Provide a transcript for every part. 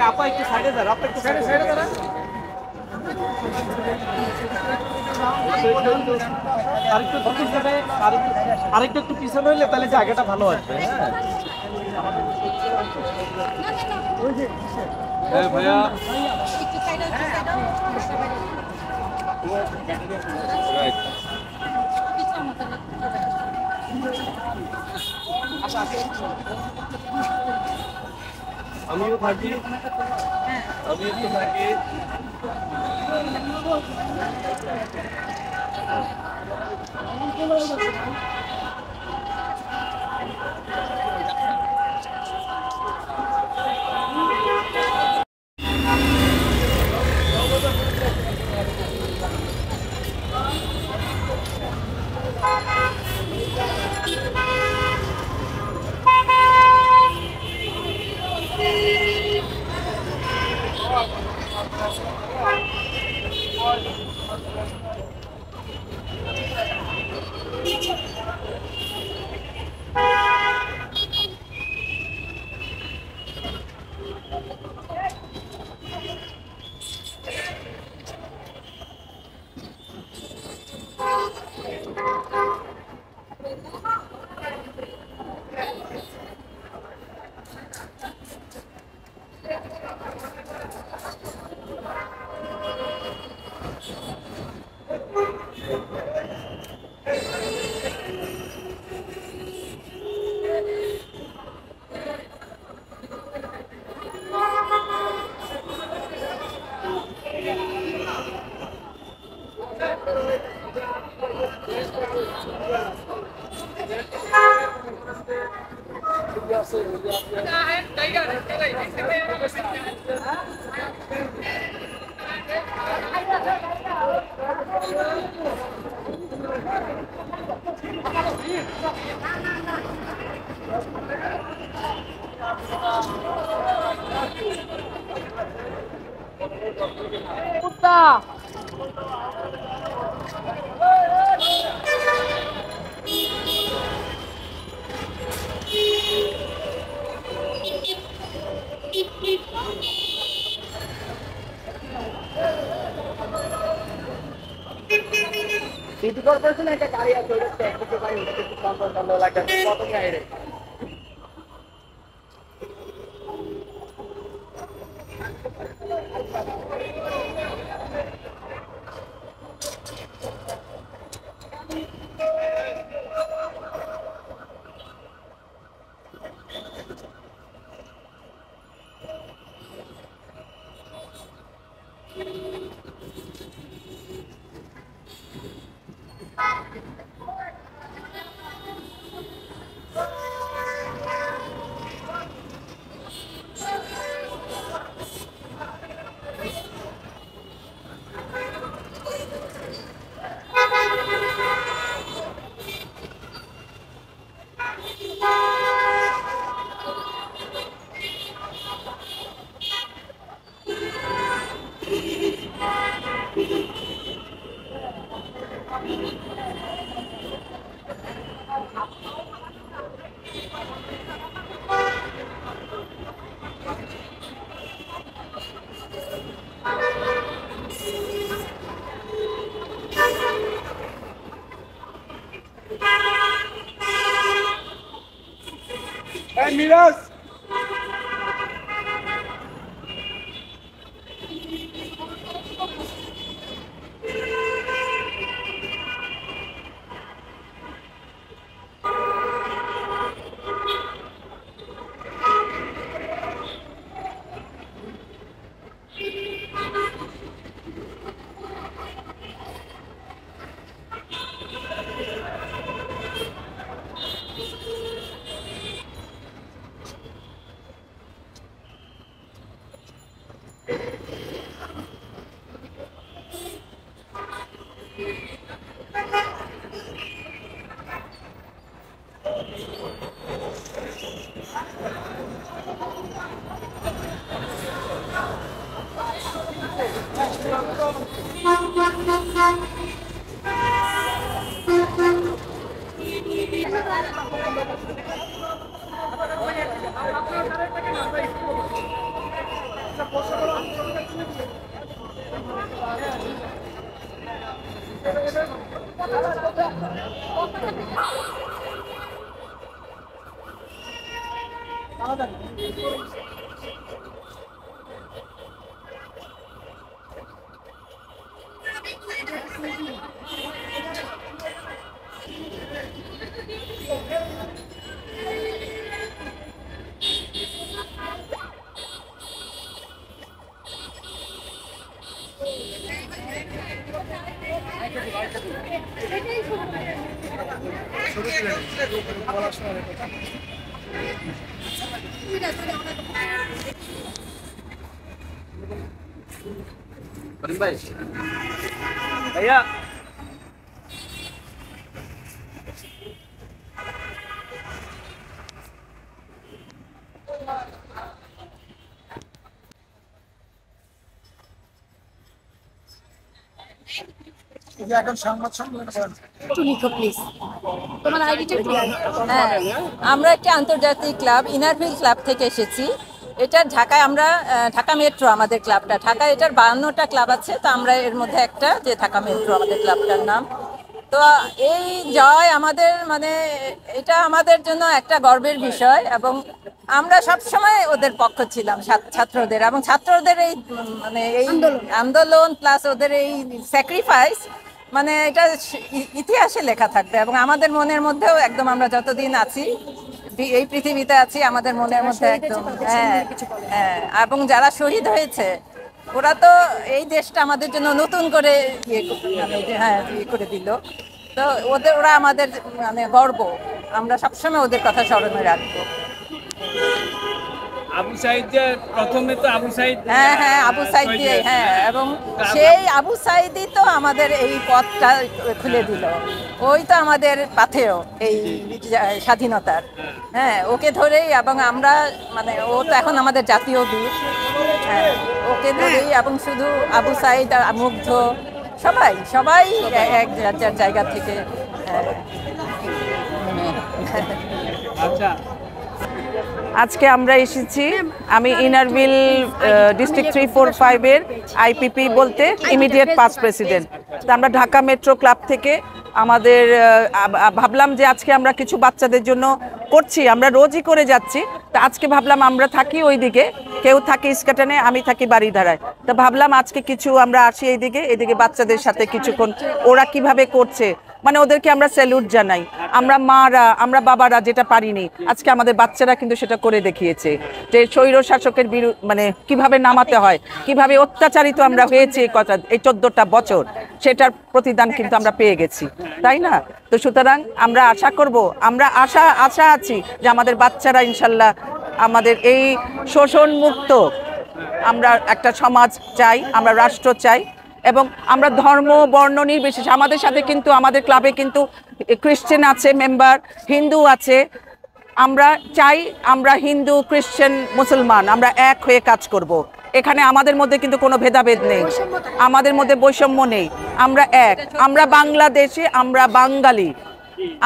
আপা একটু সাইডে দাঁড়া, আপা একটু সাইডে সাইডে দাঁড়া। আরেকটু একটু পিছনে হইলে তাহলে জায়গাটা ভালো আসবে। হ্যাঁ ভাইয়া, আমিও থাকি, আমিও তো থাকি। সিটি কর্পোরেশনে একটা গাড়ি আছে, ওটা ট্যাক্সি গাড়ি, ওটা একটু কম বন্ধ লাগে, কত গাড়ি মিরাজ भैया এখন সংবাদ সম্মেলন করেন একটু লিখো প্লিজ তোমার আইডিটা একটু। হ্যাঁ, আমরা একটা আন্তর্জাতিক ক্লাব ইনারভিল ক্লাব থেকে এসেছি। এটা ঢাকায় আমরা ঢাকা মেট্রো আমাদের ক্লাবটা, ঢাকায় এটার 52টা ক্লাব আছে, তো আমরা এর মধ্যে একটা যে ঢাকা মেট্রো আমাদের ক্লাবটার নাম। তো এই জয় আমাদের মানে এটা আমাদের জন্য একটা গর্বের বিষয়, এবং আমরা সব সময় ওদের পক্ষ ছিলাম, ছাত্রদের এবং ছাত্রদের এই মানে এই আন্দোলন প্লাস ওদের এই স্যাক্রিফাইস, মানে এটা ইতিহাসে লেখা থাকবে এবং আমাদের মনের মধ্যেও একদম আমরা যতদিন আছি এই পৃথিবীতে আছি আমাদের মনের মধ্যে একদম। হ্যাঁ হ্যাঁ, এবং যারা শহীদ হয়েছে ওরা তো এই দেশটা আমাদের জন্য নতুন করে ইয়ে করে দিল, তো ওরা আমাদের মানে গর্ব, আমরা সবসময় ওদের কথা স্মরণে রাখবো। আবু সাইদ যে প্রথমে তো আবু সাইদ, হ্যাঁ হ্যাঁ আবু সাইদ দিয়ে, হ্যাঁ, এবং সেই আবু সাইদই তো আমাদের এই পথটা খুলে দিল, ওই তো আমাদের পাথেয় এই স্বাধীনতার। হ্যাঁ, ওকে ধরেই, এবং আমরা মানে ও তো এখন আমাদের জাতীয় বীর। হ্যাঁ, ওকে ধরেই, এবং শুধু আবু সাইদ আর মুগ্ধ সবাই সবাই এক যার জায়গা থেকে। আচ্ছা আজকে আমরা এসেছি, আমি ইনারভিল ডিস্ট্রিক্ট 345-এর আইপিপি বলতে ইমিডিয়েট পাস্ট প্রেসিডেন্ট। তো আমরা ঢাকা মেট্রো ক্লাব থেকে আমাদের ভাবলাম যে আজকে আমরা কিছু বাচ্চাদের জন্য করছি, আমরা রোজই করে যাচ্ছি, তো আজকে ভাবলাম আমরা থাকি ওইদিকে, কেউ থাকে ইস্কাটনে, আমি থাকি বাড়িধারায়, তো ভাবলাম আজকে কিছু আমরা আসি এদিকে বাচ্চাদের সাথে কিছুক্ষণ ওরা কিভাবে করছে, মানে ওদেরকে আমরা স্যালুট জানাই। আমরা মারা, আমরা বাবারা যেটা পারিনি, আজকে আমাদের বাচ্চারা কিন্তু সেটা করে দেখিয়েছে, যে স্বৈর শাসকের মানে কিভাবে নামাতে হয়, কিভাবে অত্যাচারিত আমরা হয়েছি এই 14টা বছর, সেটার প্রতিদান কিন্তু আমরা পেয়ে গেছি, তাই না? তো সুতরাং আমরা আশা করব, আমরা আশা আছি যে আমাদের বাচ্চারা ইনশাল্লাহ আমাদের এই শোষণ মুক্ত আমরা একটা সমাজ চাই, আমরা রাষ্ট্র চাই, এবং আমরা ধর্ম বর্ণ নির্বিশেষে আমাদের সাথে কিন্তু আমাদের ক্লাবে কিন্তু খ্রিস্টান আছে মেম্বার, হিন্দু আছে, আমরা চাই আমরা হিন্দু খ্রিস্টান মুসলমান আমরা এক হয়ে কাজ করব। এখানে আমাদের মধ্যে কিন্তু কোনো ভেদাভেদ নেই, আমাদের মধ্যে বৈষম্য নেই, আমরা এক, আমরা বাংলাদেশে, আমরা বাঙালি,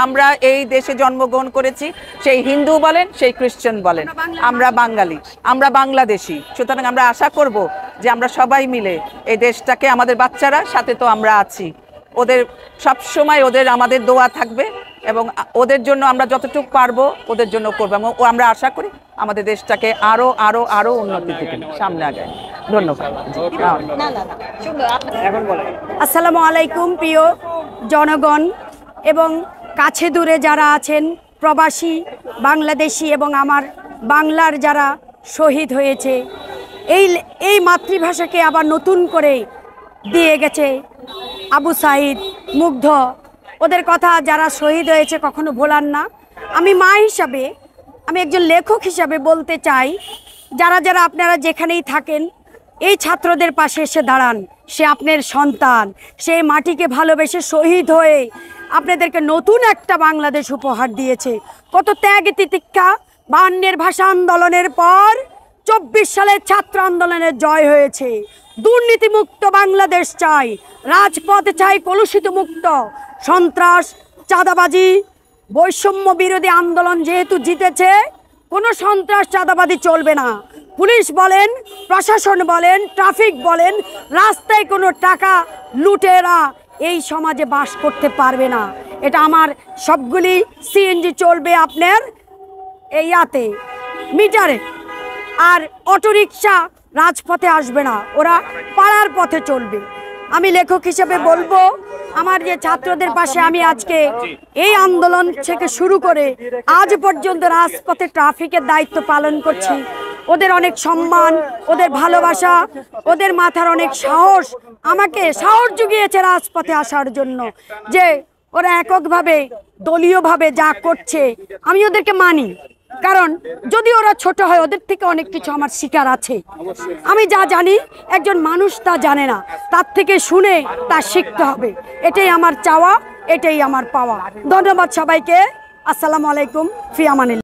আমরা এই দেশে জন্মগ্রহণ করেছি, সেই হিন্দু বলেন সেই খ্রিস্টান বলেন, আমরা বাঙালি, আমরা বাংলাদেশি। সুতরাং আমরা আশা করব যে আমরা সবাই মিলে এই দেশটাকে, আমাদের বাচ্চারা সাথে তো আমরা আছি, ওদের সবসময় ওদের আমাদের দোয়া থাকবে, এবং ওদের জন্য আমরা যতটুকু পারবো ওদের জন্য করবো, এবং আমরা আশা করি আমাদের দেশটাকে আরো আরো আরো উন্নতির দিকে সামনে আগায়। ধন্যবাদ। আসসালামু আলাইকুম প্রিয় জনগণ এবং কাছে দূরে যারা আছেন, প্রবাসী বাংলাদেশি এবং আমার বাংলার যারা শহীদ হয়েছে, এই মাতৃভাষাকে আবার নতুন করে দিয়ে গেছে আবু সাইদ, মুগ্ধ, ওদের কথা যারা শহীদ হয়েছে কখনো ভোলার না। আমি মা হিসাবে, আমি একজন লেখক হিসাবে বলতে চাই, যারা যারা আপনারা যেখানেই থাকেন এই ছাত্রদের পাশে এসে দাঁড়ান, সে আপনার সন্তান, সেই মাটিকে ভালোবেসে শহীদ হয়ে আপনাদেরকে নতুন একটা বাংলাদেশ উপহার দিয়েছে। কত ত্যাগ তিতিক্ষা, 52 ভাষা আন্দোলনের পর 24 সালে ছাত্র আন্দোলনের জয় হয়েছে। দুর্নীতিমুক্ত বাংলাদেশ চাই, রাজপথ চাই কলুষিত মুক্ত। সন্ত্রাস, চাঁদাবাজি, বৈষম্য বিরোধী আন্দোলন যেহেতু জিতেছে, কোনো সন্ত্রাস চাঁদাবাজি চলবে না। পুলিশ বলেন, প্রশাসন বলেন, ট্রাফিক বলেন, রাস্তায় কোনো টাকা লুটেরা এই সমাজে বাস করতে পারবে না। এটা আমার সবগুলি সিএনজি চলবে আপনার ইয়াতে মিটারে, আর অটোরিকশা রাজপথে আসবে না, ওরা পাড়ার পথে চলবে। আমি লেখক হিসেবে বলবো, আমার যে ছাত্রদের পাশে আমি আজকে এই আন্দোলন থেকে শুরু করে আজ পর্যন্ত রাজপথে ট্রাফিকের দায়িত্ব পালন করছি, ওদের অনেক সম্মান, ওদের ভালোবাসা, ওদের মাথার অনেক সাহস আমাকে সাহস জুগিয়েছে রাজপথে আসার জন্য। যে ওরা এককভাবে দলীয়ভাবে যা করছে আমি ওদেরকে মানি, কারণ যদি ওরা ছোট হয় ওদের থেকে অনেক কিছু আমার শিকার আছে। আমি যা জানি একজন মানুষ তা জানে না, তার থেকে শুনে তা শিখতে হবে। এটাই আমার চাওয়া, এটাই আমার পাওয়া। ধন্যবাদ সবাইকে। আসসালামু আলাইকুম, ফি আমানিল্লাহ।